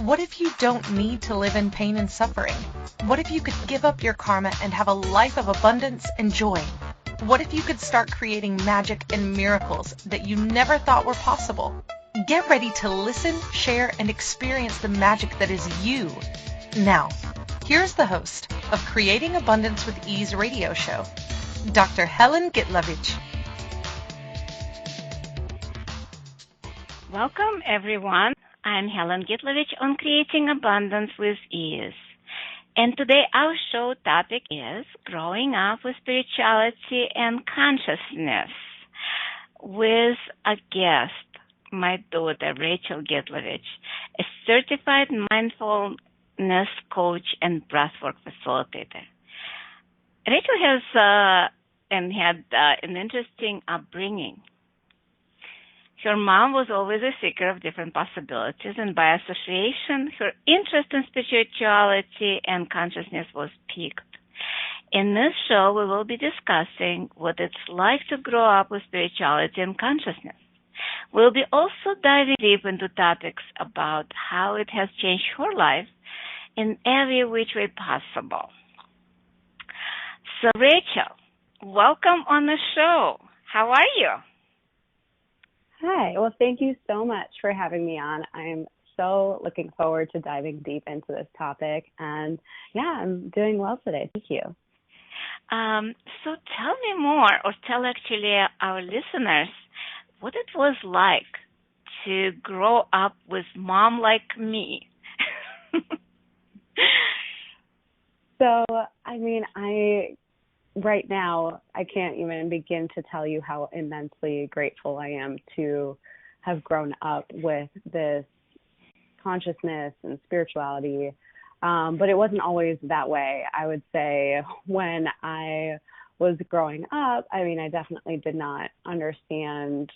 What if you don't need to live in pain and suffering? What if you could give up your karma and have a life of abundance and joy? What if you could start creating magic and miracles that you never thought were possible? Get ready to listen, share, and experience the magic that is you. Now, here's the host of Creating Abundance with Ease radio show, Dr. Helen Gitlevich. Welcome, everyone. I'm Helen Gitlevich on Creating Abundance with Ease. And today our show topic is Growing Up with Spirituality and Consciousness with a guest, my daughter, Rachel Gitlevich, a certified mindfulness coach and breathwork facilitator. Rachel has had an interesting upbringing. Her mom was always a seeker of different possibilities, and by association, her interest in spirituality and consciousness was piqued. In this show, we will be discussing what it's like to grow up with spirituality and consciousness. We'll be also diving deep into topics about how it has changed her life in every which way possible. So, Rachel, welcome on the show. How are you? Hi. Well, thank you so much for having me on. I'm so looking forward to diving deep into this topic. And yeah, I'm doing well today. Thank you. So tell me more, or tell actually our listeners what it was like to grow up with mom like me. So, right now, I can't even begin to tell you how immensely grateful I am to have grown up with this consciousness and spirituality. But it wasn't always that way. I would say when I was growing up, I definitely did not understand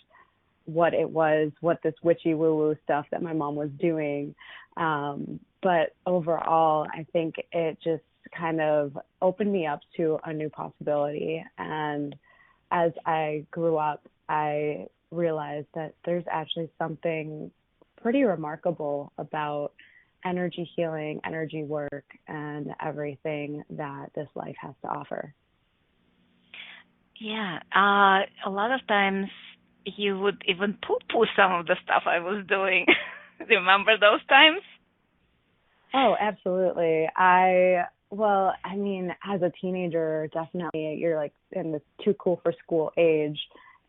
what it was, what this witchy woo-woo stuff that my mom was doing. But overall, I think it just kind of opened me up to a new possibility. And as I grew up, I realized that there's actually something pretty remarkable about energy healing, energy work, and everything that this life has to offer. Yeah, a lot of times you would even poo-poo some of the stuff I was doing. Remember those times? Oh, absolutely. As a teenager, definitely you're like in this too cool for school age.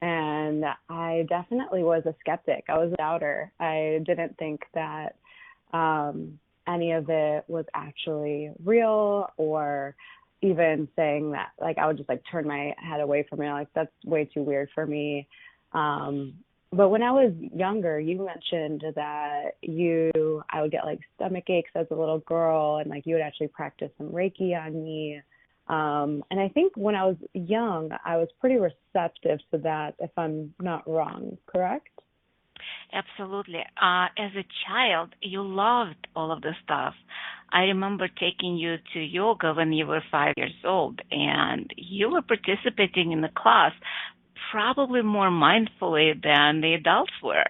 And I definitely was a skeptic. I was a doubter. I didn't think that any of it was actually real, or even saying that, like, I would just like turn my head away from it. Like, that's way too weird for me. But when I was younger, you mentioned that I would get like stomach aches as a little girl, and like you would actually practice some Reiki on me. And I think when I was young, I was pretty receptive to that, if I'm not wrong, correct? Absolutely. As a child, you loved all of the stuff. I remember taking you to yoga when you were 5 years old, and you were participating in the class probably more mindfully than the adults were.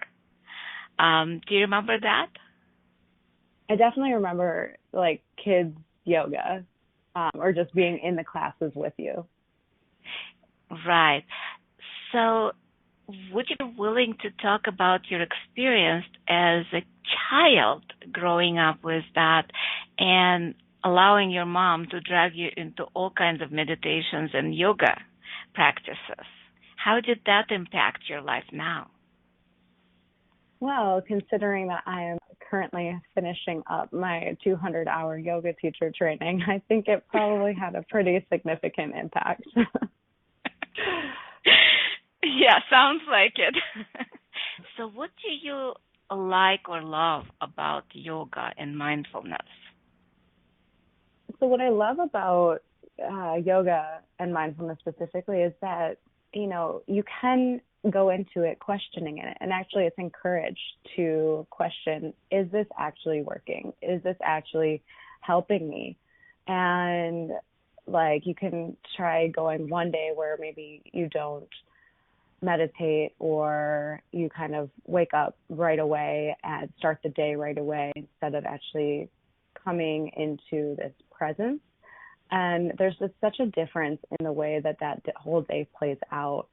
Do you remember that? I definitely remember like kids yoga, or just being in the classes with you. Right. So would you be willing to talk about your experience as a child growing up with that and allowing your mom to drag you into all kinds of meditations and yoga practices? How did that impact your life now? Well, considering that I am currently finishing up my 200-hour yoga teacher training, I think it probably had a pretty significant impact. Yeah, sounds like it. So what do you like or love about yoga and mindfulness? So what I love about yoga and mindfulness specifically is that, you can go into it questioning it. And actually it's encouraged to question, is this actually working? Is this actually helping me? And like you can try going one day where maybe you don't meditate, or you kind of wake up right away and start the day right away instead of actually coming into this presence. And there's just such a difference in the way that whole day plays out.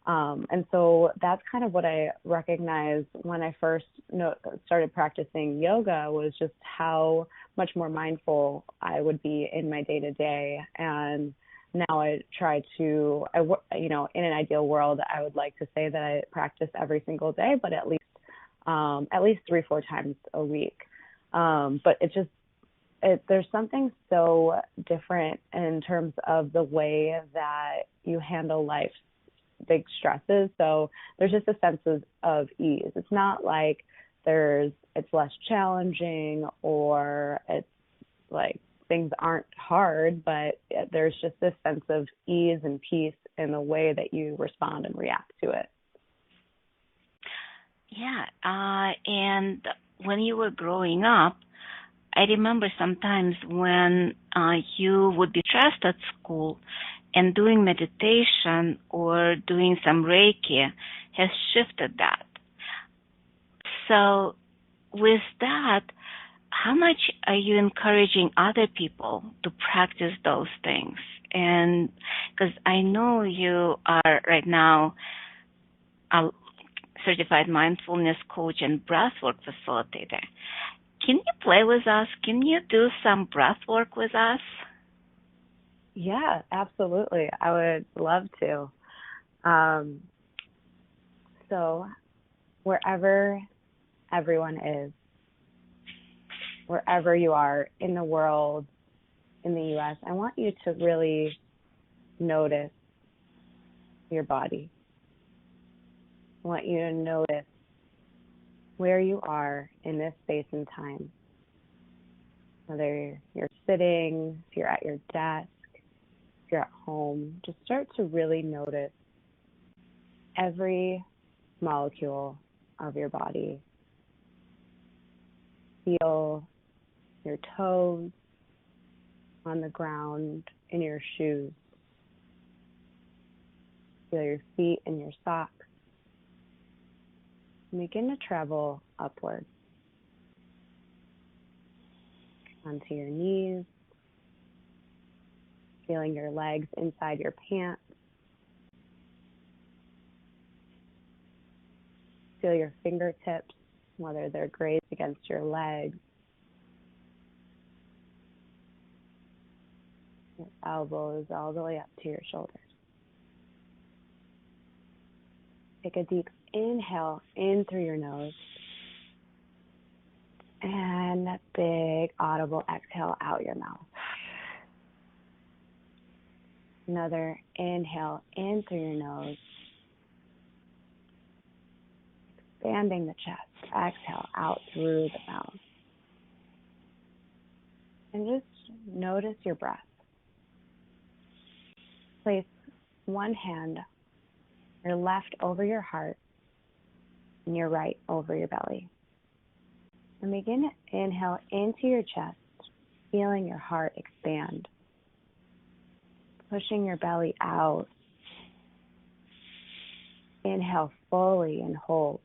And so that's kind of what I recognized when I first started practicing yoga, was just how much more mindful I would be in my day-to-day. And now I try to, in an ideal world, I would like to say that I practice every single day, but at least 3-4 times a week. But there's something so different in terms of the way that you handle life's big stresses. So there's just a sense of ease. It's not like it's less challenging, or it's like things aren't hard, but there's just this sense of ease and peace in the way that you respond and react to it. Yeah, and when you were growing up, I remember sometimes when you would be stressed at school, and doing meditation or doing some Reiki has shifted that. So with that, how much are you encouraging other people to practice those things? And because I know you are right now a certified mindfulness coach and breathwork facilitator. Can you play with us? Can you do some breathwork with us? Yeah, absolutely. I would love to. So wherever everyone is, wherever you are in the world, in the U.S., I want you to really notice your body. I want you to notice where you are in this space and time. Whether you're sitting, if you're at your desk, if you're at home, just start to really notice every molecule of your body. Feel your toes on the ground in your shoes. Feel your feet in your socks. And begin to travel upwards onto your knees, feeling your legs inside your pants. Feel your fingertips, whether they're grazed against your legs, your elbows all the way up to your shoulders. Take a deep inhale in through your nose, and a big audible exhale out your mouth. Another inhale in through your nose, expanding the chest. Exhale out through the mouth. And just notice your breath. Place one hand, your left over your heart, and your right over your belly. And begin to inhale into your chest, feeling your heart expand. Pushing your belly out. Inhale fully and hold.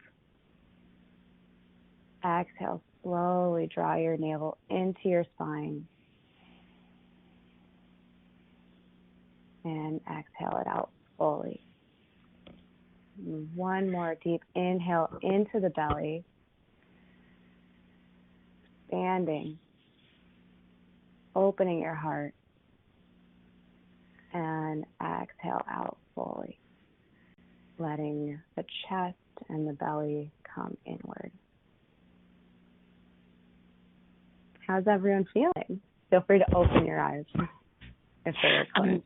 Exhale, slowly draw your navel into your spine. And exhale it out fully. One more deep inhale into the belly. Expanding. Opening your heart. And exhale out fully. Letting the chest and the belly come inward. How's everyone feeling? Feel free to open your eyes if they're closed.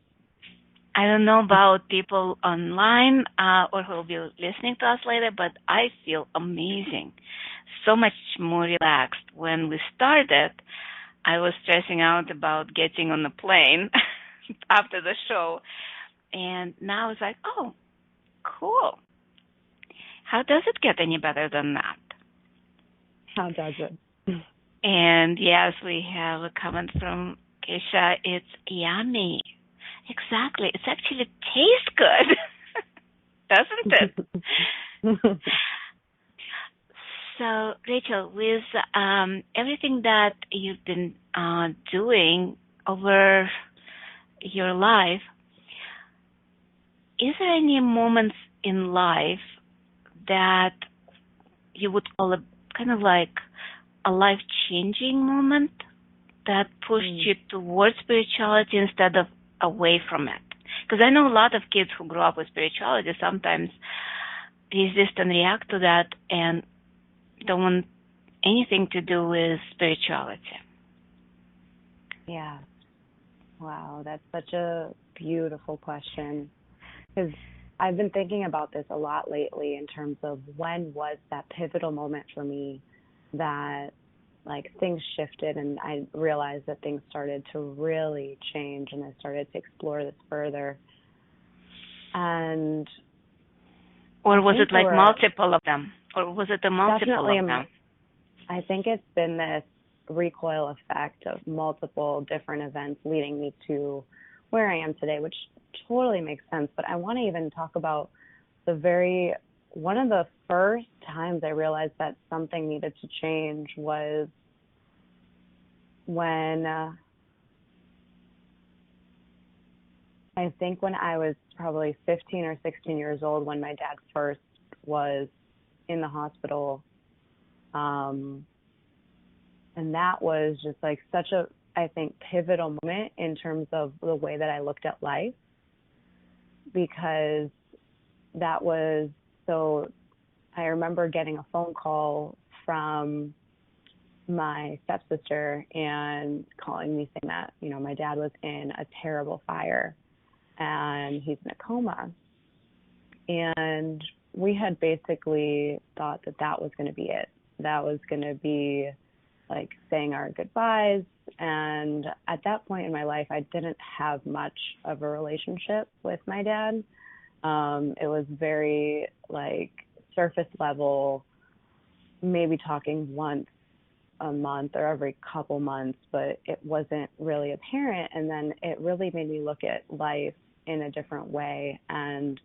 I don't know about people online or who will be listening to us later, but I feel amazing. So much more relaxed. When we started, I was stressing out about getting on the plane after the show. And now it's like, oh, cool. How does it get any better than that? How does it? And yes, we have a comment from Keisha. It's yummy. Exactly. It actually tastes good. doesn't it? So, Rachel, with everything that you've been doing over your life, is there any moments in life that you would call a kind of like a life-changing moment that pushed you towards spirituality instead of away from it? Because I know a lot of kids who grow up with spirituality sometimes resist and react to that and don't want anything to do with spirituality. Yeah. Wow, that's such a beautiful question. Because I've been thinking about this a lot lately in terms of when was that pivotal moment for me that like things shifted and I realized that things started to really change and I started to explore this further. And or was it like multiple of them? Or was it a multiple of them? I think it's been this recoil effect of multiple different events leading me to where I am today, which totally makes sense. But I want to even talk about one of the first times I realized that something needed to change was when I think when I was probably 15 or 16 years old, when my dad first was in the hospital. And that was just like such a, I think, pivotal moment in terms of the way that I looked at life, because that was so, I remember getting a phone call from my stepsister and calling me saying that, you know, my dad was in a terrible fire and he's in a coma. And we had basically thought that that was going to be it. That was going to be like saying our goodbyes. And at that point in my life, I didn't have much of a relationship with my dad. It was very like surface level, maybe talking once a month or every couple months, but it wasn't really apparent. And then it really made me look at life in a different way. And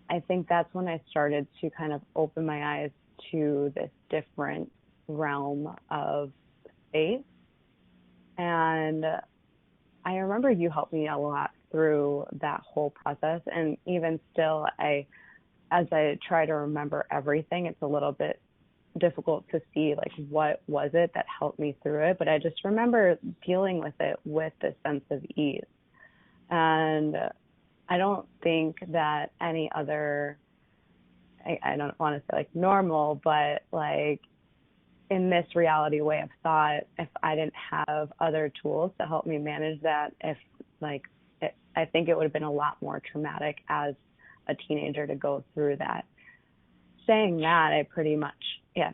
I think that's when I started to kind of open my eyes to this different realm of faith. And I remember you helped me a lot through that whole process. And even still, as I try to remember everything, it's a little bit difficult to see like what was it that helped me through it. But I just remember dealing with it with this sense of ease. And I don't think that any other, I don't want to say like normal, but like in this reality way of thought, if I didn't have other tools to help me manage that, I think it would have been a lot more traumatic as a teenager to go through that. Saying that, I pretty much, yeah.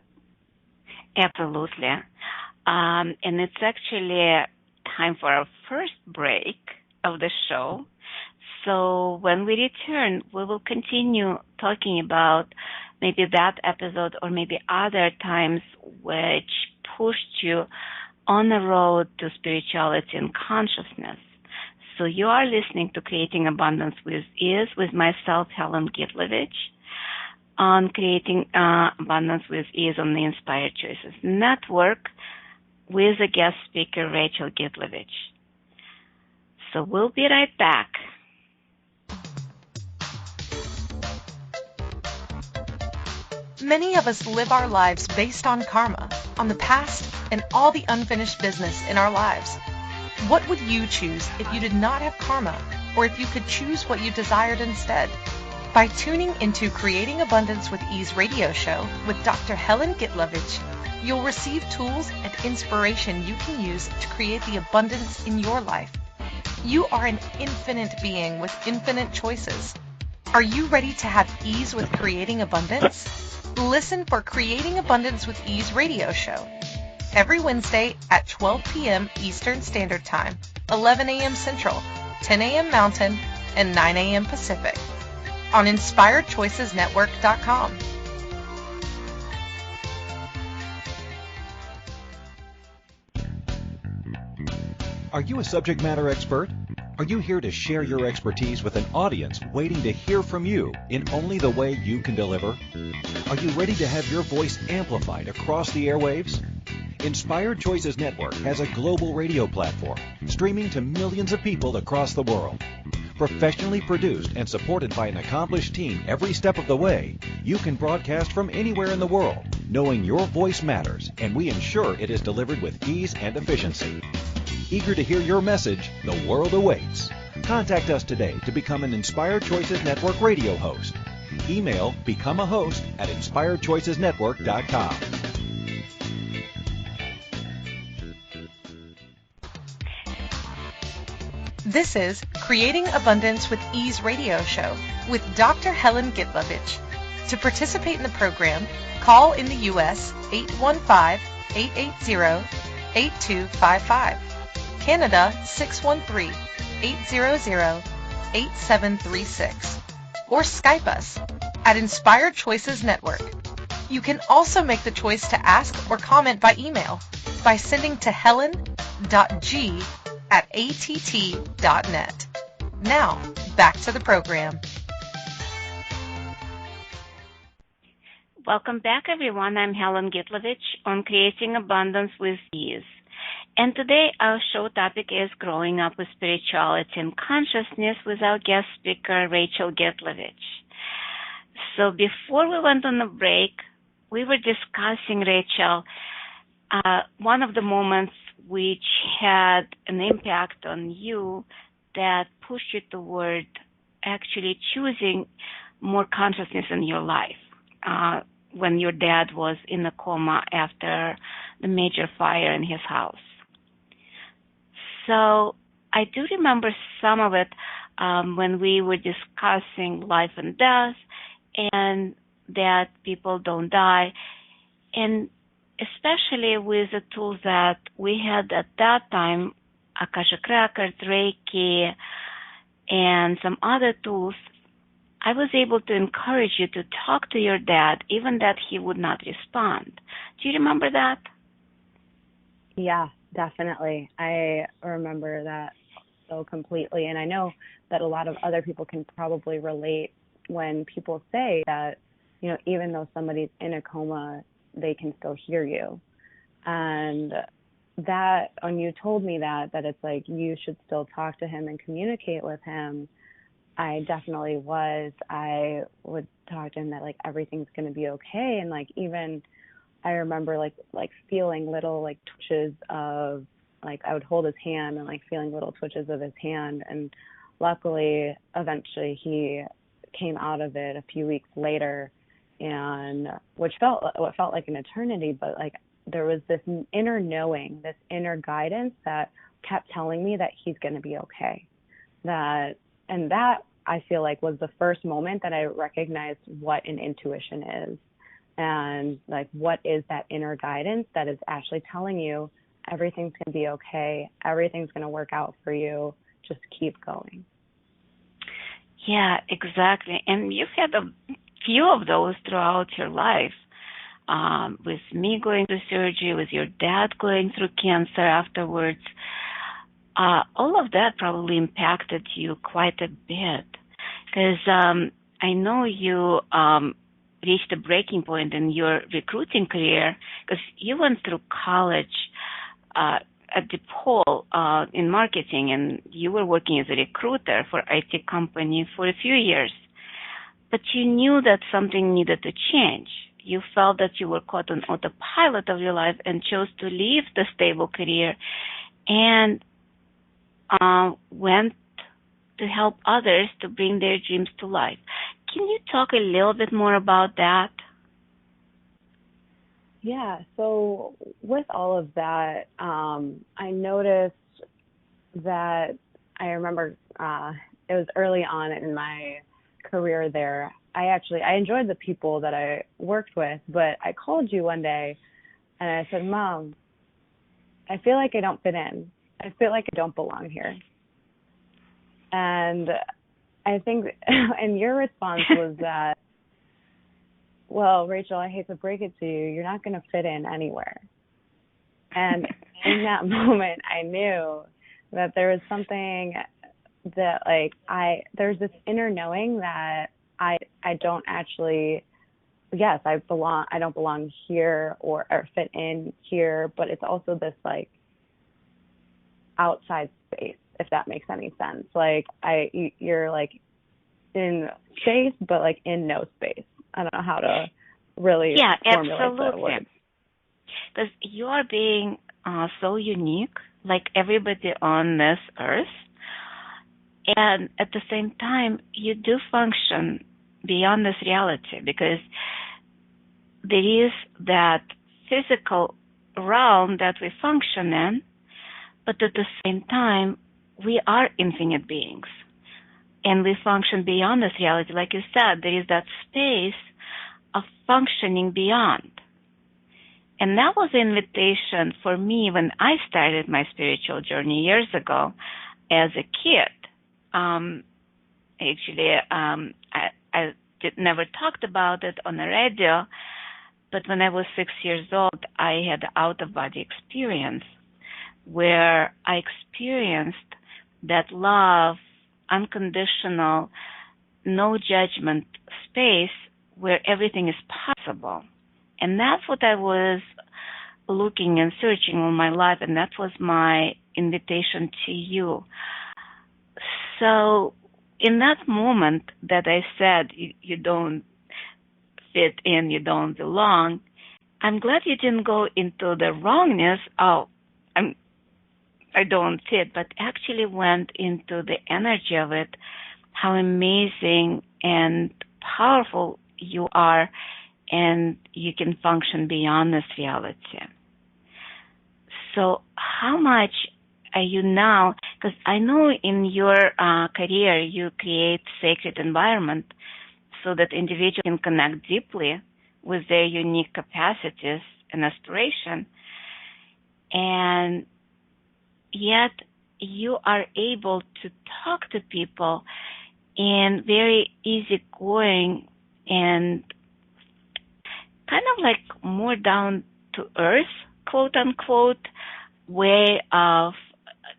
Absolutely. And it's actually time for our first break of the show. So when we return, we will continue talking about maybe that episode or maybe other times which pushed you on the road to spirituality and consciousness. So you are listening to Creating Abundance with Ease with myself, Helen Gitlevich, on Creating Abundance with Ease on the Inspired Choices Network with a guest speaker, Rachel Gitlevich. So we'll be right back. Many of us live our lives based on karma, on the past, and all the unfinished business in our lives. What would you choose if you did not have karma, or if you could choose what you desired instead? By tuning into Creating Abundance with Ease radio show with Dr. Helen Gitlevich, you'll receive tools and inspiration you can use to create the abundance in your life. You are an infinite being with infinite choices. Are you ready to have ease with creating abundance? Listen for Creating Abundance with Ease radio show every Wednesday at 12 p.m. Eastern Standard Time, 11 a.m. Central, 10 a.m. Mountain, and 9 a.m. Pacific on InspiredChoicesNetwork.com. Are you a subject matter expert? Are you here to share your expertise with an audience waiting to hear from you in only the way you can deliver? Are you ready to have your voice amplified across the airwaves? Inspired Choices Network has a global radio platform streaming to millions of people across the world. Professionally produced and supported by an accomplished team every step of the way, you can broadcast from anywhere in the world, knowing your voice matters, and we ensure it is delivered with ease and efficiency. Eager to hear your message, the world awaits. Contact us today to become an Inspired Choices Network radio host. Email becomeahost@inspiredchoicesnetwork.com. This is Creating Abundance with Ease radio show with Dr. Helen Gitlevich. To participate in the program, call in the U.S. 815-880-8255. Canada 613-800-8736. Or Skype us at Inspired Choices Network. You can also make the choice to ask or comment by email by sending to helen.g@att.net. Now, back to the program. Welcome back, everyone. I'm Helen Gitlevich on Creating Abundance with Ease. And today our show topic is Growing Up with Spirituality and Consciousness with our guest speaker, Rachel Gitlevich. So before we went on the break, we were discussing, Rachel, one of the moments which had an impact on you that pushed you toward actually choosing more consciousness in your life when your dad was in a coma after the major fire in his house. So I do remember some of it when we were discussing life and death and that people don't die, and especially with the tools that we had at that time, Akashic Records, Reiki, and some other tools, I was able to encourage you to talk to your dad, even that he would not respond. Do you remember that? Yeah, definitely. I remember that so completely. And I know that a lot of other people can probably relate when people say that, you know, even though somebody's in a coma, they can still hear you. And that, when you told me that it's like you should still talk to him and communicate with him, I definitely was. I would talk to him that like everything's going to be okay. And like even I remember like feeling little like twitches of like I would hold his hand and like feeling little twitches of his hand. And luckily, eventually he came out of it a few weeks later, and what felt like an eternity, but like there was this inner knowing, this inner guidance that kept telling me that he's going to be okay. That I feel like was the first moment that I recognized what an intuition is, and like what is that inner guidance that is actually telling you everything's going to be okay, everything's going to work out for you, just keep going. Yeah, exactly. And you've had a few of those throughout your life, with me going through surgery, with your dad going through cancer afterwards. All of that probably impacted you quite a bit, because I know you reached a breaking point in your recruiting career, because you went through college at DePaul in marketing, and you were working as a recruiter for IT company for a few years. But you knew that something needed to change. You felt that you were caught on autopilot of your life and chose to leave the stable career and went to help others to bring their dreams to life. Can you talk a little bit more about that? Yeah, so with all of that, I noticed that I remember it was early on in my career there. I enjoyed the people that I worked with, but I called you one day and I said, Mom, I feel like I don't fit in. I feel like I don't belong here. And I think, and your response was that, well, Rachel, I hate to break it to you, you're not going to fit in anywhere. And in that moment, I knew that there was something that like there's this inner knowing that I don't actually, yes, I don't belong here or fit in here, but it's also this like outside space, if that makes any sense. Like you're like in space, but like in no space. I don't know how to really formulate the words. Because you are being so unique, like everybody on this earth, and at the same time, you do function beyond this reality, because there is that physical realm that we function in, but at the same time, we are infinite beings, and we function beyond this reality. Like you said, there is that space of functioning beyond. And that was the invitation for me when I started my spiritual journey years ago as a kid. I never talked about it on the radio, but when I was 6 years old, I had an out-of-body experience where I experienced that love, unconditional, no judgment space where everything is possible. And that's what I was looking and searching all my life, and that was my invitation to you. So in that moment that I said, you don't fit in, you don't belong, I'm glad you didn't go into the wrongness, I don't fit, but actually went into the energy of it, how amazing and powerful you are, and you can function beyond this reality. So how much are you now, because I know in your career you create sacred environment so that individuals can connect deeply with their unique capacities and aspiration, and yet you are able to talk to people in very easygoing and kind of like more down to earth, quote unquote, way of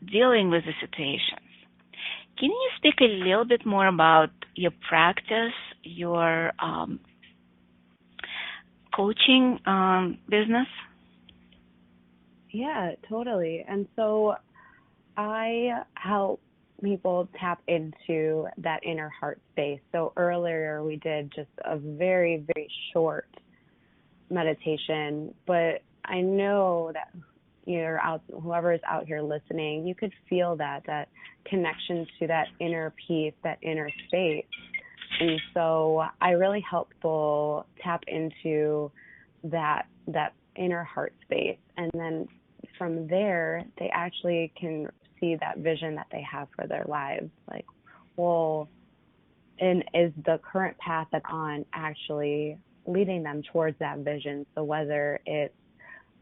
dealing with the situations. Can you speak a little bit more about your practice, your coaching business? Yeah, totally. And so I help people tap into that inner heart space. So earlier we did just a very, very short meditation, but I know that whoever is out here listening, you could feel that connection to that inner peace, that inner space. And so I really help people tap into that inner heart space. And then from there, they actually can see that vision that they have for their lives. Like, well, and is the current path that I'm on actually leading them towards that vision? So whether it's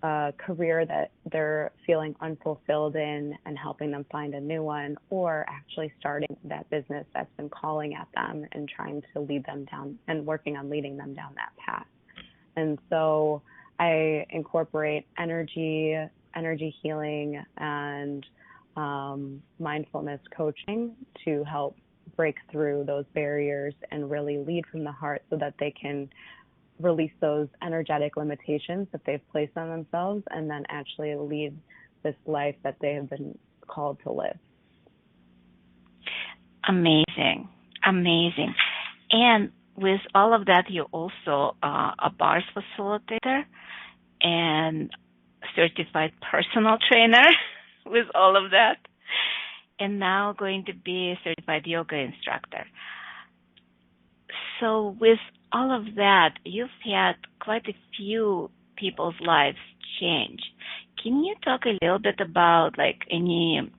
a career that they're feeling unfulfilled in and helping them find a new one, or actually starting that business that's been calling at them and trying to lead them down and working on leading them down that path. And so I incorporate energy healing and mindfulness coaching to help break through those barriers and really lead from the heart so that they can release those energetic limitations that they've placed on themselves and then actually lead this life that they have been called to live. Amazing. And with all of that, you're also a bars facilitator and certified personal trainer with all of that, and now going to be a certified yoga instructor. So with all of that, you've had quite a few people's lives change. Can you talk a little bit about any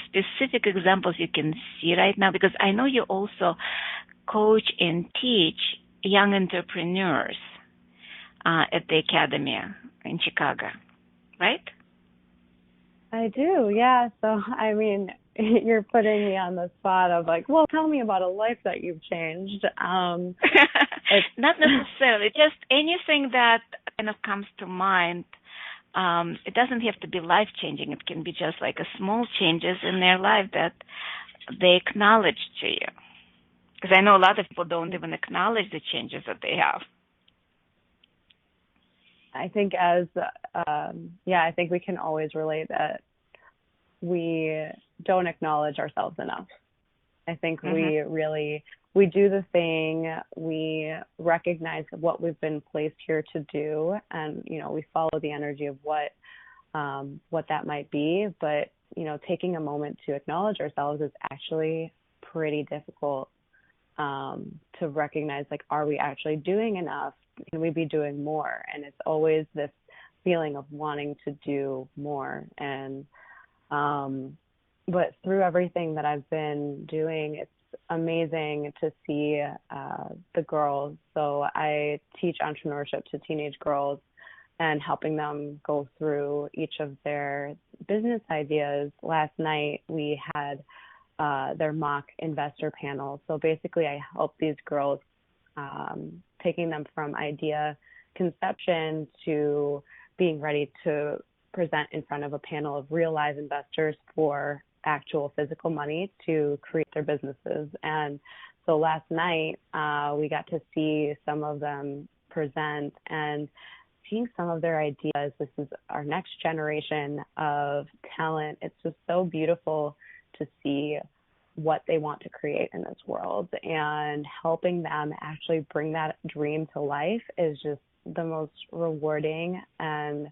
specific examples you can see right now? Because I know you also coach and teach young entrepreneurs at the Academy in Chicago, right? I do, yeah. So, I mean, you're putting me on the spot of well, tell me about a life that you've changed. Not necessarily, just anything that kind of comes to mind It doesn't have to be life-changing. It can be just like a small changes in their life that they acknowledge to you. Because I know a lot of people don't even acknowledge the changes that they have. I think I think we can always relate that we don't acknowledge ourselves enough. I think we do the thing, we recognize what we've been placed here to do, and, we follow the energy of what that might be. But, taking a moment to acknowledge ourselves is actually pretty difficult, to recognize, like, are we actually doing enough? Can we be doing more? And it's always this feeling of wanting to do more. And, but through everything that I've been doing, it's amazing to see the girls. So I teach entrepreneurship to teenage girls and helping them go through each of their business ideas. Last night we had their mock investor panel. So basically I help these girls, taking them from idea conception to being ready to present in front of a panel of real live investors for actual physical money to create their businesses. And so last night we got to see some of them present and seeing some of their ideas. This is our next generation of talent. It's just so beautiful to see what they want to create in this world, and helping them actually bring that dream to life is just the most rewarding and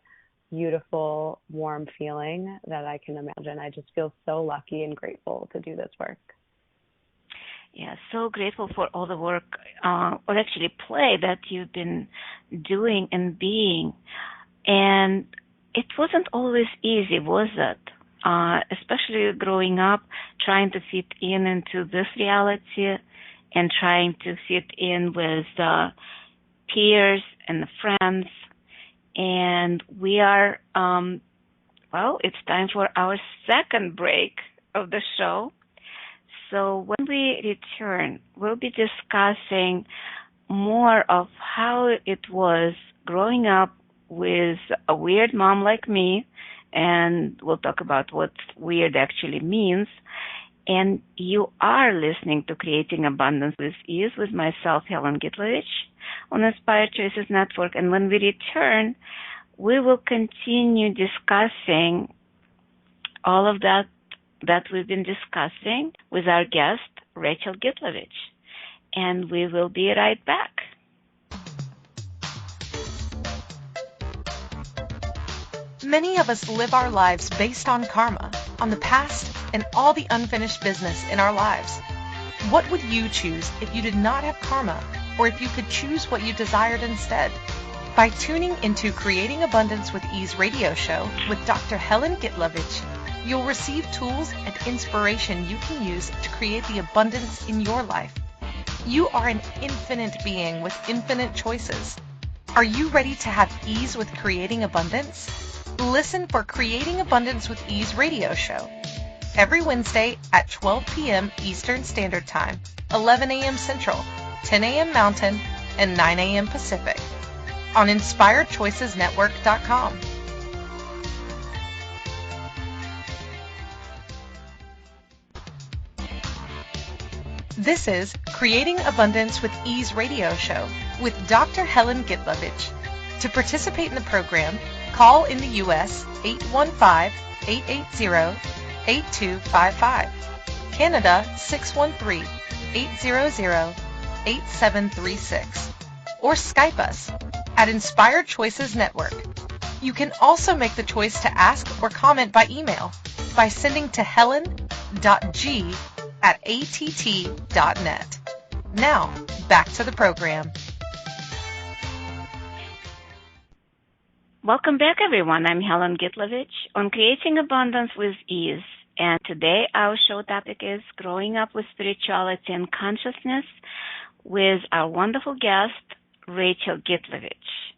beautiful, warm feeling that I can imagine. I just feel so lucky and grateful to do this work. Yeah, so grateful for all the work, or actually play that you've been doing and being. And it wasn't always easy, was it? Especially growing up, trying to fit into this reality and trying to fit in with peers and friends. And we are, it's time for our second break of the show. So when we return, we'll be discussing more of how it was growing up with a weird mom like me, and we'll talk about what weird actually means. And you are listening to Creating Abundance with Ease with myself, Helen Gitlevich, on Inspired Choices Network. And when we return, we will continue discussing all of that we've been discussing with our guest, Rachel Gitlevich. And we will be right back. Many of us live our lives based on karma, on the past, and all the unfinished business in our lives. What would you choose if you did not have karma, or if you could choose what you desired instead? By tuning into Creating Abundance with Ease radio show with Dr. Helen Gitlevich, you'll receive tools and inspiration you can use to create the abundance in your life. You are an infinite being with infinite choices. Are you ready to have ease with creating abundance? Listen for Creating Abundance with Ease radio show every Wednesday at 12 p.m. Eastern Standard Time, 11 a.m. Central, 10 a.m. Mountain, and 9 a.m. Pacific on InspiredChoicesNetwork.com. This is Creating Abundance with Ease radio show with Dr. Helen Gitlevich. To participate in the program, call in the U.S. 815-880-8255, Canada 613-800-8736, or Skype us at Inspired Choices Network. You can also make the choice to ask or comment by email by sending to helen.g@att.net. Now, back to the program. Welcome back, everyone. I'm Helen Gitlevich on Creating Abundance with Ease. And today our show topic is Growing Up with Spirituality and Consciousness with our wonderful guest, Rachel Gitlevich.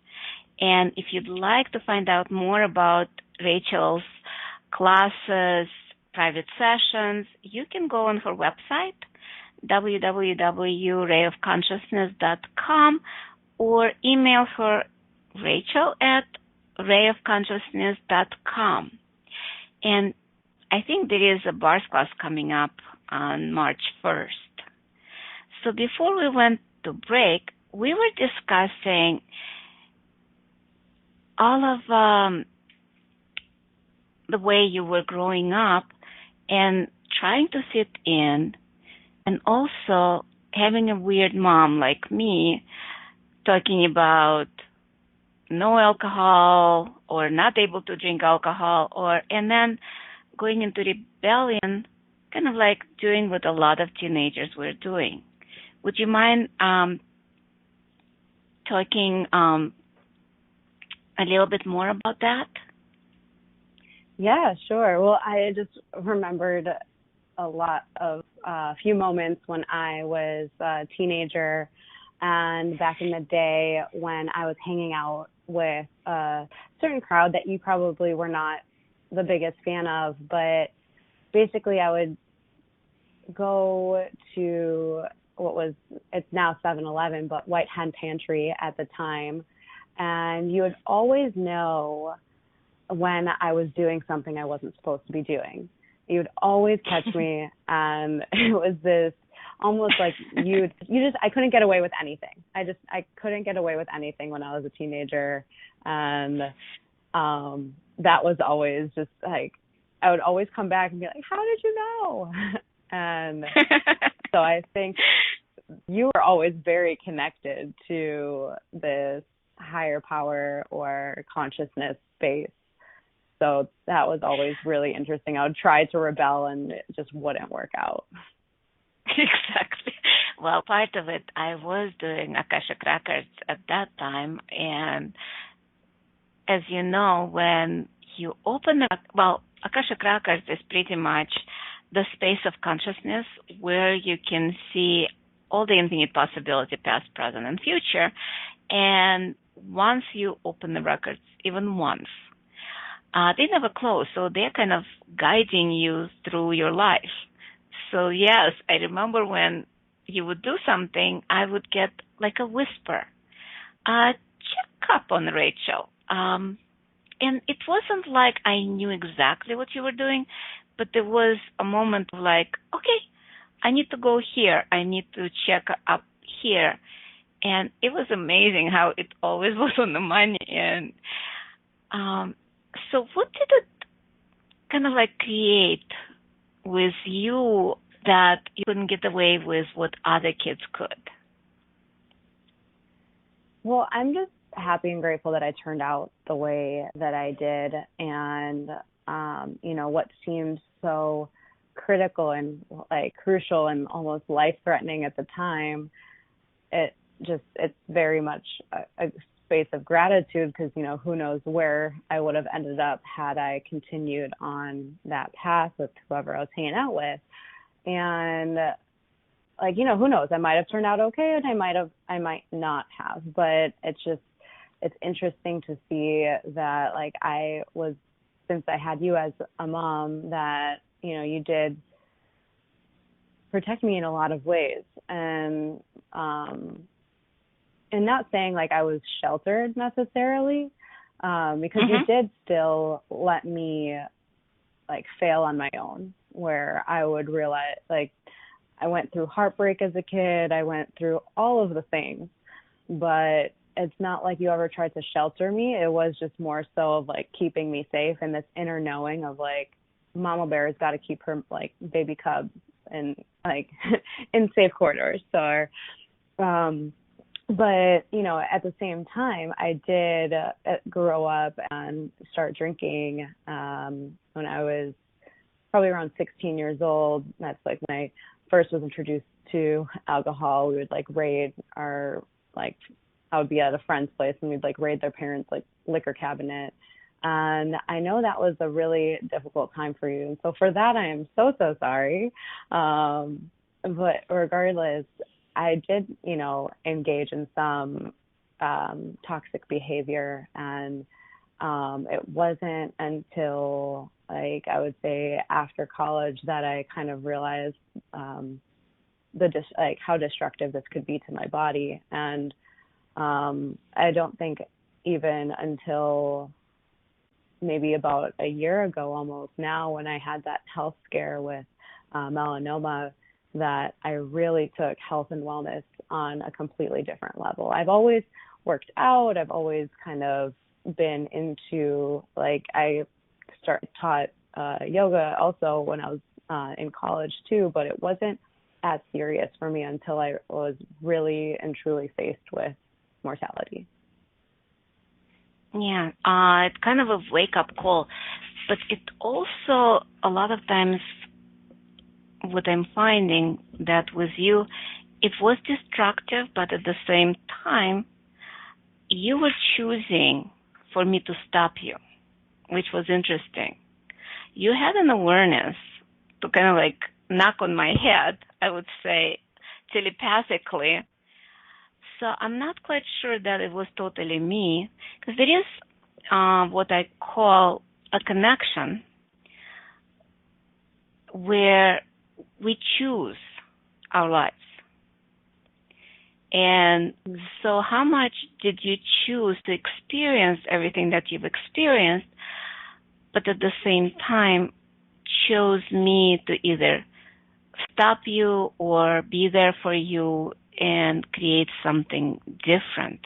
And if you'd like to find out more about Rachel's classes, private sessions, you can go on her website, www.rayofconsciousness.com, or email her Rachel at rayofconsciousness.com. And I think there is a bars class coming up on March 1st. So before we went to break, we were discussing all of the way you were growing up and trying to fit in, and also having a weird mom like me talking about no alcohol or not able to drink alcohol, and then going into rebellion, kind of like doing what a lot of teenagers were doing. Would you mind talking a little bit more about that? Yeah, sure. Well, I just remembered a few moments when I was a teenager and back in the day when I was hanging out with a certain crowd that you probably were not the biggest fan of, but basically I would go to it's now 7-Eleven, but White Hen Pantry at the time, and you would always know when I was doing something I wasn't supposed to be doing. You would always catch me, and it was this almost like I couldn't get away with anything. I couldn't get away with anything when I was a teenager, and that was always just like, I would always come back and be like, how did you know? And so I think you were always very connected to this higher power or consciousness space. So that was always really interesting. I would try to rebel and it just wouldn't work out. Exactly. Well, part of it, I was doing Akashic Records at that time. And as you know, when you open Akashic Records is pretty much the space of consciousness where you can see all the infinite possibility, past, present, and future. And once you open the records, even once, they never close, so they're kind of guiding you through your life. So yes, I remember when you would do something, I would get like a whisper, check up on Rachel. And it wasn't like I knew exactly what you were doing, but there was a moment of like, okay, I need to go here. I need to check up here. And it was amazing how it always was on the money. And so what did it kind of like create with you that you couldn't get away with what other kids could? Well, I'm just happy and grateful that I turned out the way that I did. And, what seemed so critical and like crucial and almost life-threatening at the time, it's very much a space of gratitude because, who knows where I would have ended up had I continued on that path with whoever I was hanging out with. And who knows, I might have turned out okay and I might not have, but it's interesting to see that since I had you as a mom, that, you did protect me in a lot of ways. And not saying like I was sheltered necessarily, because you did still let me like fail on my own, where I would realize like I went through heartbreak as a kid. I went through all of the things, but it's not like you ever tried to shelter me. It was just more so of like keeping me safe and this inner knowing of like Mama Bear has got to keep her like baby cub and like in safe corridors. So, but, at the same time, I did grow up and start drinking when I was probably around 16 years old. That's like when I first was introduced to alcohol. We would like raid I would be at a friend's place and we'd like raid their parents' like liquor cabinet. And I know that was a really difficult time for you. And so for that, I am so, so sorry. But regardless, I did, engage in some toxic behavior. And it wasn't until I would say after college that I kind of realized how destructive this could be to my body. And I don't think even until maybe about a year ago almost now, when I had that health scare with melanoma, that I really took health and wellness on a completely different level. I've always worked out. I've always kind of been into, like, I taught yoga also when I was in college too, but it wasn't as serious for me until I was really and truly faced with mortality. Yeah, it's kind of a wake-up call, but it also, a lot of times, what I'm finding that with you, it was destructive, but at the same time, you were choosing for me to stop you, which was interesting. You had an awareness to kind of like knock on my head, I would say, telepathically. So I'm not quite sure that it was totally me, because there is what I call a connection where we choose our lives. And so how much did you choose to experience everything that you've experienced, but at the same time chose me to either stop you or be there for you and create something different?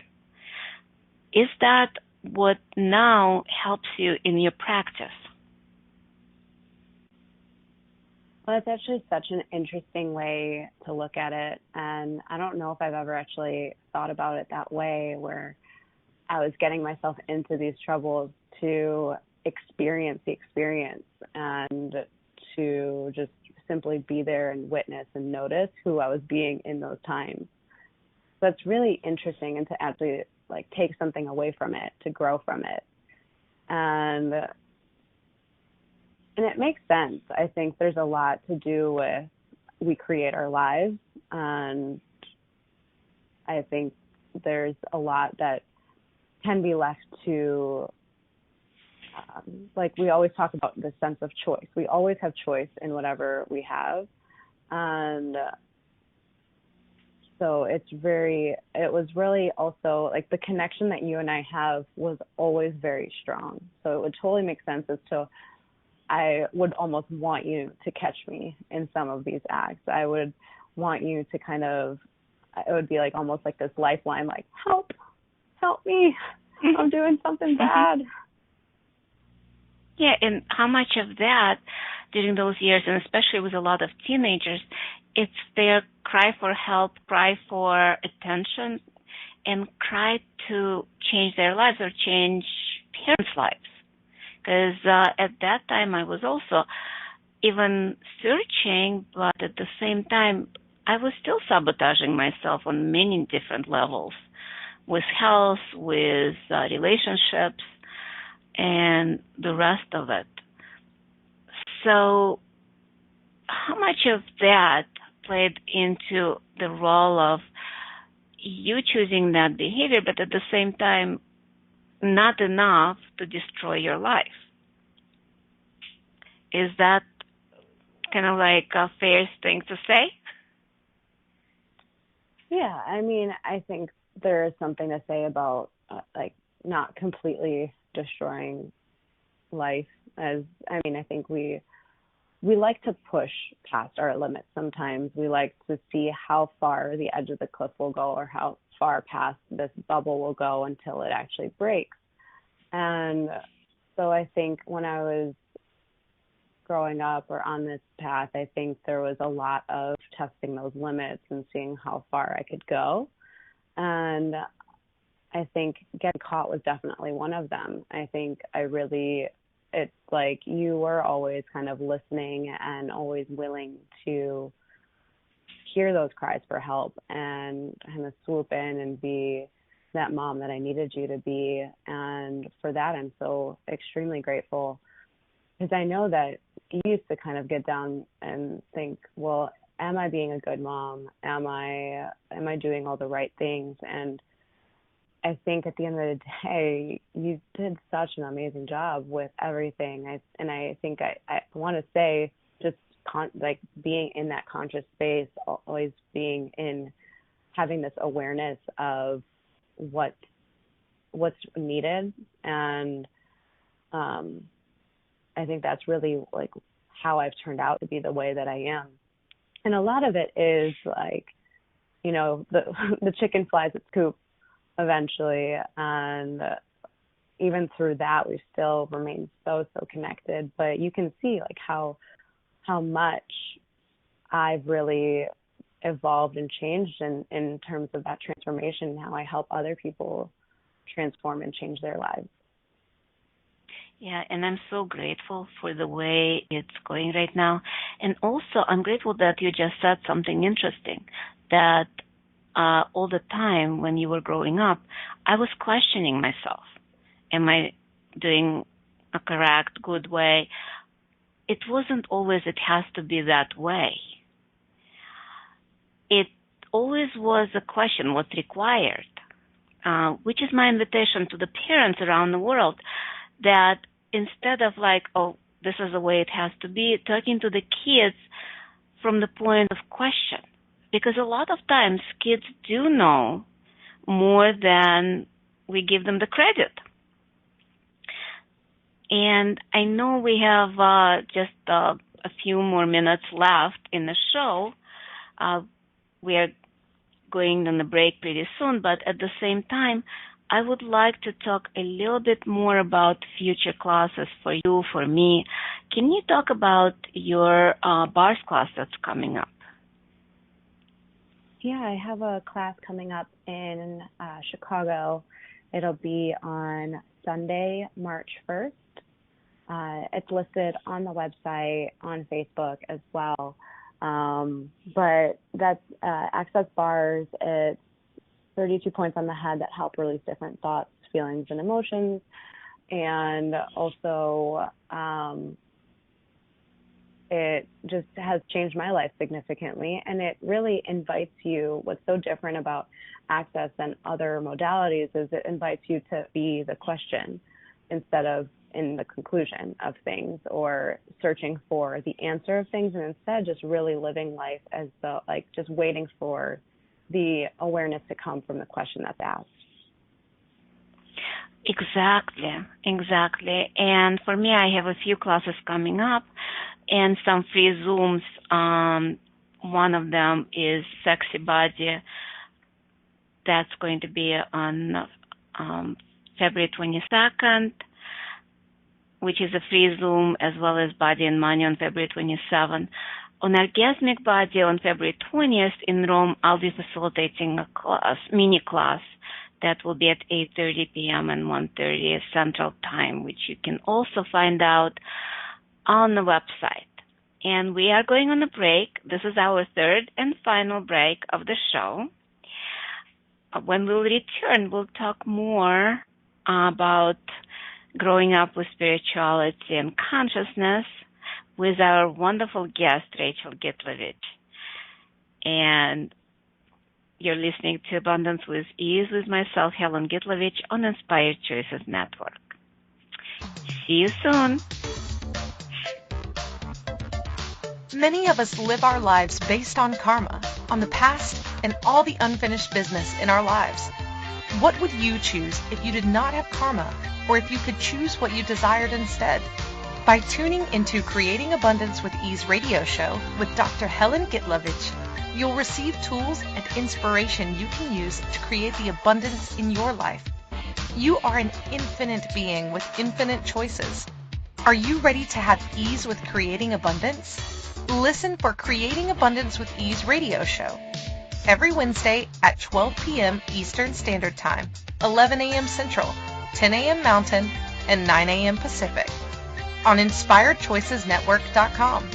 Is that what now helps you in your practice? Well, it's actually such an interesting way to look at it. And I don't know if I've ever actually thought about it that way, where I was getting myself into these troubles to experience the experience and to just simply be there and witness and notice who I was being in those times. So it's really interesting, and to actually like take something away from it, to grow from it. And it makes sense. I think there's a lot to do with we create our lives, and I think there's a lot that can be left to, like we always talk about the sense of choice. We always have choice in whatever we have. And so it was really also like the connection that you and I have was always very strong. So it would totally make sense as to, I would almost want you to catch me in some of these acts. I would want you to kind of, it would be like almost like this lifeline, like, help me, I'm doing something bad. Yeah, and how much of that during those years, and especially with a lot of teenagers, it's their cry for help, cry for attention, and cry to change their lives or change parents' lives. Because at that time I was also even searching, but at the same time I was still sabotaging myself on many different levels, with health, with relationships, and the rest of it. So how much of that played into the role of you choosing that behavior, but at the same time not enough to destroy your life? Is that kind of like a fair thing to say? Yeah, I mean, I think there is something to say about like not completely destroying life. I think we like to push past our limits sometimes. We like to see how far the edge of the cliff will go, or how far past this bubble will go until it actually breaks. And so I think when I was growing up or on this path, I think there was a lot of testing those limits and seeing how far I could go. And I think getting caught was definitely one of them. I think it's like you were always kind of listening and always willing to hear those cries for help and kind of swoop in and be that mom that I needed you to be. And for that, I'm so extremely grateful, because I know that you used to kind of get down and think, well, am I being a good mom? Am I doing all the right things? And I think at the end of the day, you did such an amazing job with everything. I think I want to say just being in that conscious space, always being in, having this awareness of what's needed, and I think that's really like how I've turned out to be the way that I am. And a lot of it is like, you know, the chicken flies its coop eventually. And even through that, we still remain so connected. But you can see like how much I've really evolved and changed in terms of that transformation, and how I help other people transform and change their lives. Yeah, and I'm so grateful for the way it's going right now. And also, I'm grateful that you just said something interesting, that all the time when you were growing up, I was questioning myself. Am I doing a correct, good way? It wasn't always it has to be that way. It always was a question, what's required, which is my invitation to the parents around the world, that instead of like, oh, this is the way it has to be, talking to the kids from the point of question. Because a lot of times kids do know more than we give them the credit. And I know we have just a few more minutes left in the show. We are going on the break pretty soon, but at the same time, I would like to talk a little bit more about future classes for you, for me. Can you talk about your bars class that's coming up? Yeah, I have a class coming up in Chicago. It'll be on Sunday, March 1st. It's listed on the website, on Facebook as well. But that's Access Bars. It's 32 points on the head that help release different thoughts, feelings, and emotions. And also, it just has changed my life significantly. And it really invites you, what's so different about Access than other modalities is it invites you to be the question instead of in the conclusion of things or searching for the answer of things, and instead just really living life as though, like, just waiting for the awareness to come from the question that's asked. Exactly. And for me, I have a few classes coming up and some free Zooms. One of them is Sexy Body. That's going to be on February 22nd, which is a free Zoom, as well as Body and Money on February 27th. On Orgasmic Body on February 20th in Rome, I'll be facilitating a class, mini class, that will be at 8:30 p.m. and 1:30 Central Time, which you can also find out on the website. And we are going on a break. This is our third and final break of the show. When we'll return, we'll talk more about growing up with spirituality and consciousness with our wonderful guest, Rachel Gitlevich. And you're listening to Abundance with Ease with myself, Helen Gitlevich, on Inspired Choices Network. See you soon. Many of us live our lives based on karma, on the past, and all the unfinished business in our lives. What would you choose if you did not have karma, or if you could choose what you desired instead? By tuning into Creating Abundance with Ease radio show with Dr. Helen Gitlevich, you'll receive tools and inspiration you can use to create the abundance in your life. You are an infinite being with infinite choices. Are you ready to have ease with creating abundance? Listen for Creating Abundance with Ease radio show every Wednesday at 12 p.m. Eastern Standard Time, 11 a.m. Central, 10 a.m. Mountain, and 9 a.m. Pacific on InspiredChoicesNetwork.com.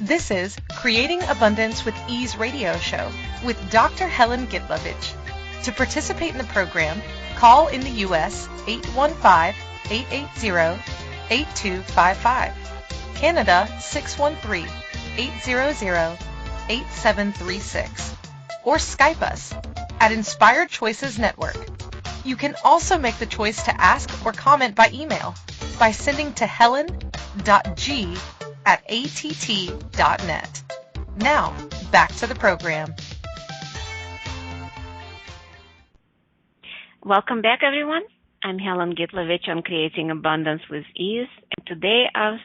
This is Creating Abundance with Ease radio show with Dr. Helen Gitlevich. To participate in the program, call in the U.S. 815-880-8255, Canada 613-800-8736, or Skype us at Inspired Choices Network. You can also make the choice to ask or comment by email by sending to helen.g@att.net. Now, back to the program. Welcome back, everyone. I'm Helen Gitlevich on Creating Abundance with Ease, and today our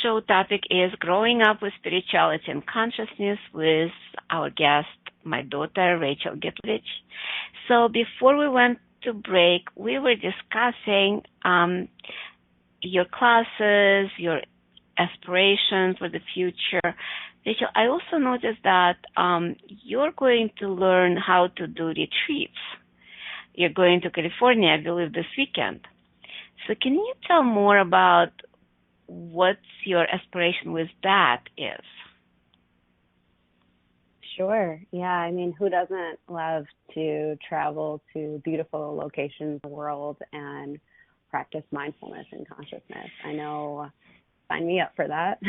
show topic is Growing Up with Spirituality and Consciousness with our guest, my daughter, Rachel Gitlevich. So before we went to break, we were discussing your classes, your aspirations for the future. Rachel, I also noticed that you're going to learn how to do retreats. You're going to California, I believe, this weekend. So can you tell more about what your aspiration with that is? Sure. Yeah. I mean, who doesn't love to travel to beautiful locations in the world and practice mindfulness and consciousness? I know, sign me up for that.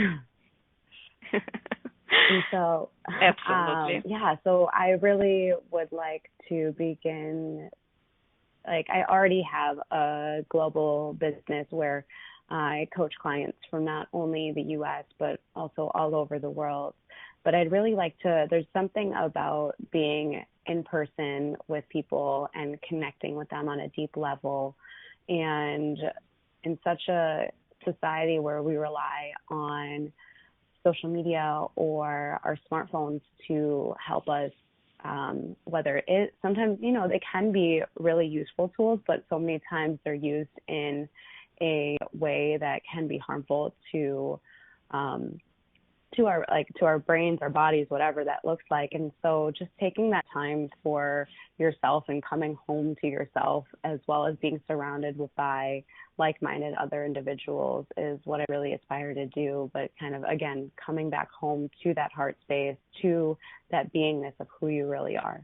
And so, absolutely. so I really would like to begin. Like, I already have a global business where I coach clients from not only the U.S., but also all over the world. But I'd really like to, there's something about being in person with people and connecting with them on a deep level. And in such a society where we rely on social media or our smartphones to help us, whether it sometimes, they can be really useful tools, but so many times they're used in a way that can be harmful to our brains, our bodies, whatever that looks like. And so just taking that time for yourself and coming home to yourself, as well as being surrounded by like-minded other individuals, is what I really aspire to do. But kind of, again, coming back home to that heart space, to that beingness of who you really are.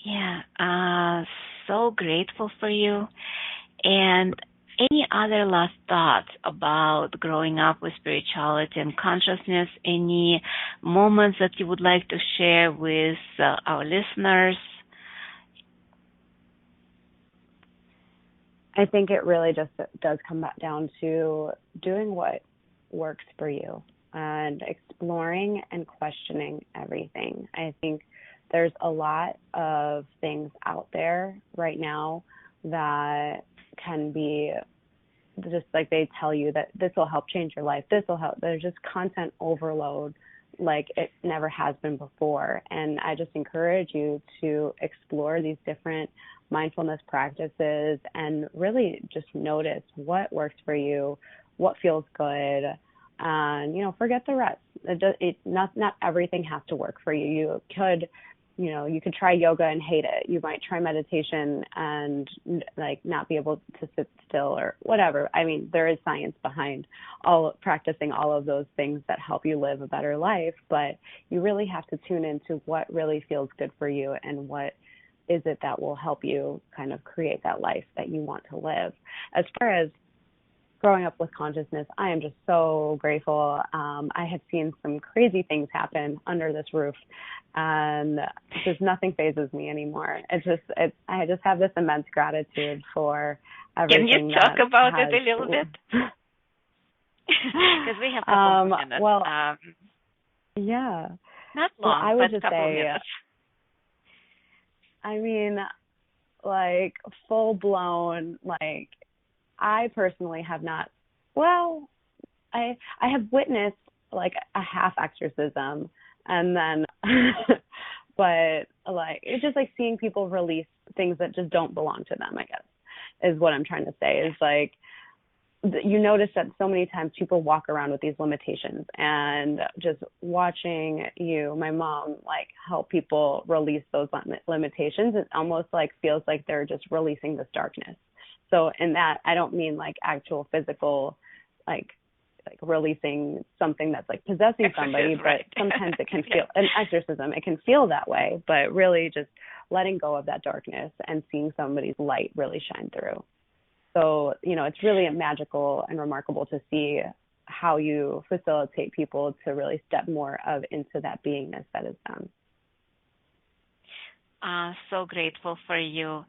Yeah, so grateful for you. And any other last thoughts about growing up with spirituality and consciousness? Any moments that you would like to share with our listeners? I think it really just does come back down to doing what works for you and exploring and questioning everything. I think there's a lot of things out there right now that can be just like they tell you that this will help change your life. This will help. There's just content overload like it never has been before. And I just encourage you to explore these different mindfulness practices and really just notice what works for you, what feels good, and, forget the rest. Not everything has to work for you. You could try yoga and hate it. You might try meditation and not be able to sit still or whatever. I mean, there is science behind practicing all of those things that help you live a better life, but you really have to tune into what really feels good for you and what is it that will help you kind of create that life that you want to live. As far as growing up with consciousness, I am just so grateful. I have seen some crazy things happen under this roof, and just nothing phases me anymore. I just have this immense gratitude for everything. Can you talk about it a little bit? Because we have a couple minutes. Well, yeah. Not long, but a couple minutes. I mean, full blown, I personally have not, I have witnessed a half exorcism, and then, but it's just seeing people release things that just don't belong to them, I guess, is what I'm trying to say. Is you notice that so many times people walk around with these limitations, and just watching my mom, help people release those limitations, it almost feels like they're just releasing this darkness. So in that, I don't mean actual physical, releasing something that's possessing somebody, but right. Sometimes it can feel an exorcism. It can feel that way, but really just letting go of that darkness and seeing somebody's light really shine through. So, it's really magical and remarkable to see how you facilitate people to really step more into that beingness that is them. So grateful for you.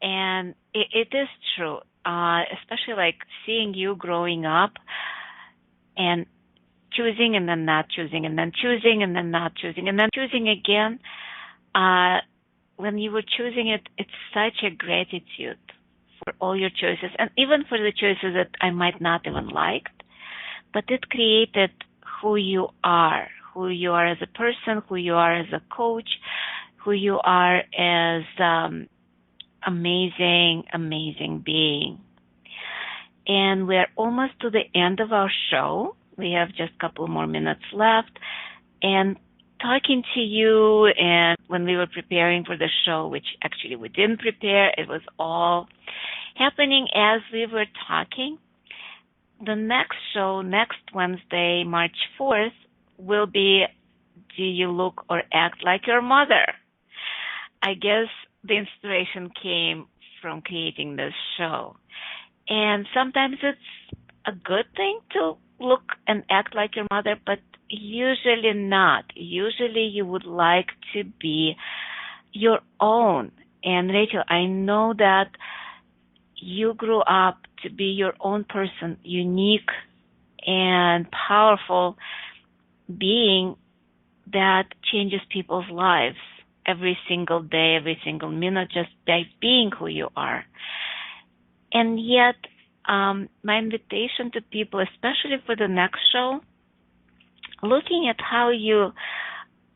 And it is true, especially seeing you growing up and choosing and then not choosing and then choosing and then not choosing and then choosing again. when you were choosing it, it's such a gratitude for all your choices, and even for the choices that I might not even liked, but it created who you are as a person, who you are as a coach, who you are as amazing being. And we're almost to the end of our show. We have just a couple more minutes left. And talking to you, and when we were preparing for the show, which actually we didn't prepare, it was all happening as we were talking. The next show, next Wednesday, March 4th, will be Do You Look or Act Like Your Mother? I guess the inspiration came from creating this show. And sometimes it's a good thing to look and act like your mother, but usually not. Usually you would like to be your own. And Rachel, I know that you grew up to be your own person, unique and powerful being that changes people's lives every single day, every single minute, just by being who you are. And yet, my invitation to people, especially for the next show, looking at how you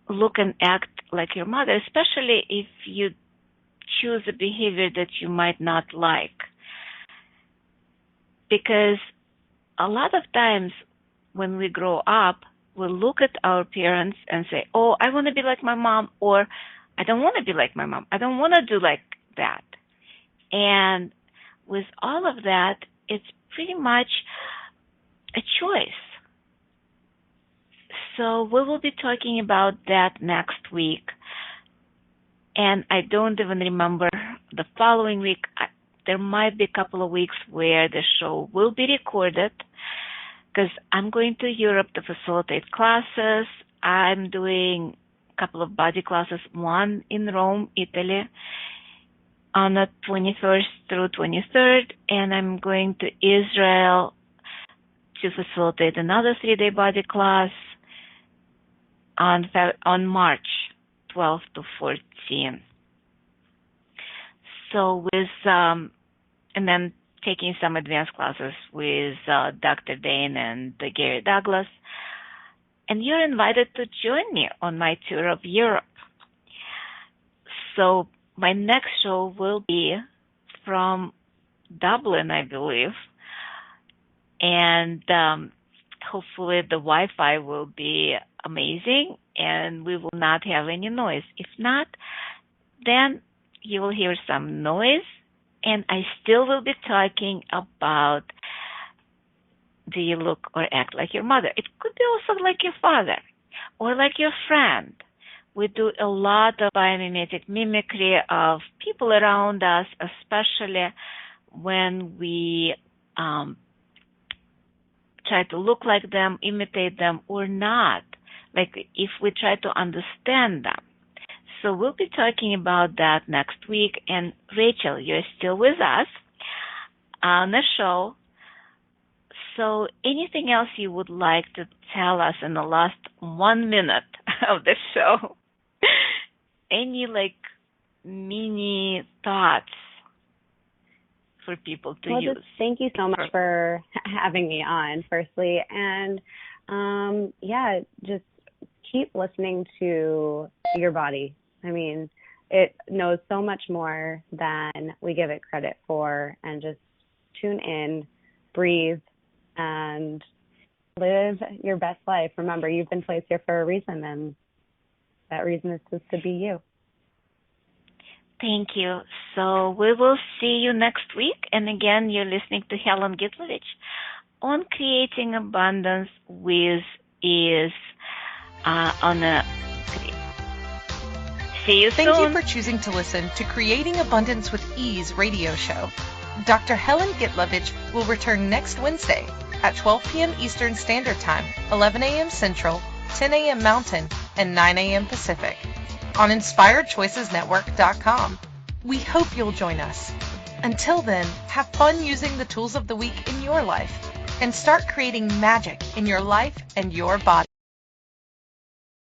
look and act like your mother, especially if you choose a behavior that you might not like. Because a lot of times when we grow up, we look at our parents and say, oh, I want to be like my mom, or I don't want to be like my mom. I don't want to do like that. And with all of that, it's pretty much a choice. So we will be talking about that next week. And I don't even remember the following week. There might be a couple of weeks where the show will be recorded because I'm going to Europe to facilitate classes. I'm doing a couple of body classes, one in Rome, Italy, on the 21st through 23rd, and I'm going to Israel to facilitate another 3-day body class on March 12 to 14. So and then taking some advanced classes with Dr. Dane and Gary Douglas. And you're invited to join me on my tour of Europe. So my next show will be from Dublin, I believe. And hopefully the Wi-Fi will be amazing and we will not have any noise. If not, then you will hear some noise, and I still will be talking about do you look or act like your mother. It could be also like your father or like your friend. We do a lot of biomimetic mimicry of people around us, especially when we try to look like them, imitate them, or not, like if we try to understand them. So we'll be talking about that next week. And Rachel, you're still with us on the show. So anything else you would like to tell us in the last 1 minute of the show? Any mini thoughts for people to use? Just thank you so much for having me on, firstly. And just keep listening to your body. I mean, it knows so much more than we give it credit for, and just tune in, breathe, and live your best life. Remember, you've been placed here for a reason, and that reason is just to be you. Thank you. So we will see you next week. And again, you're listening to Helen Gitlevich on Creating Abundance with Ease on a... See you soon. Thank you for choosing to listen to Creating Abundance with Ease radio show. Dr. Helen Gitlevich will return next Wednesday at 12 p.m. Eastern Standard Time, 11 a.m. Central, 10 a.m. Mountain, and 9 a.m. Pacific on InspiredChoicesNetwork.com. We hope you'll join us. Until then, have fun using the tools of the week in your life and start creating magic in your life and your body.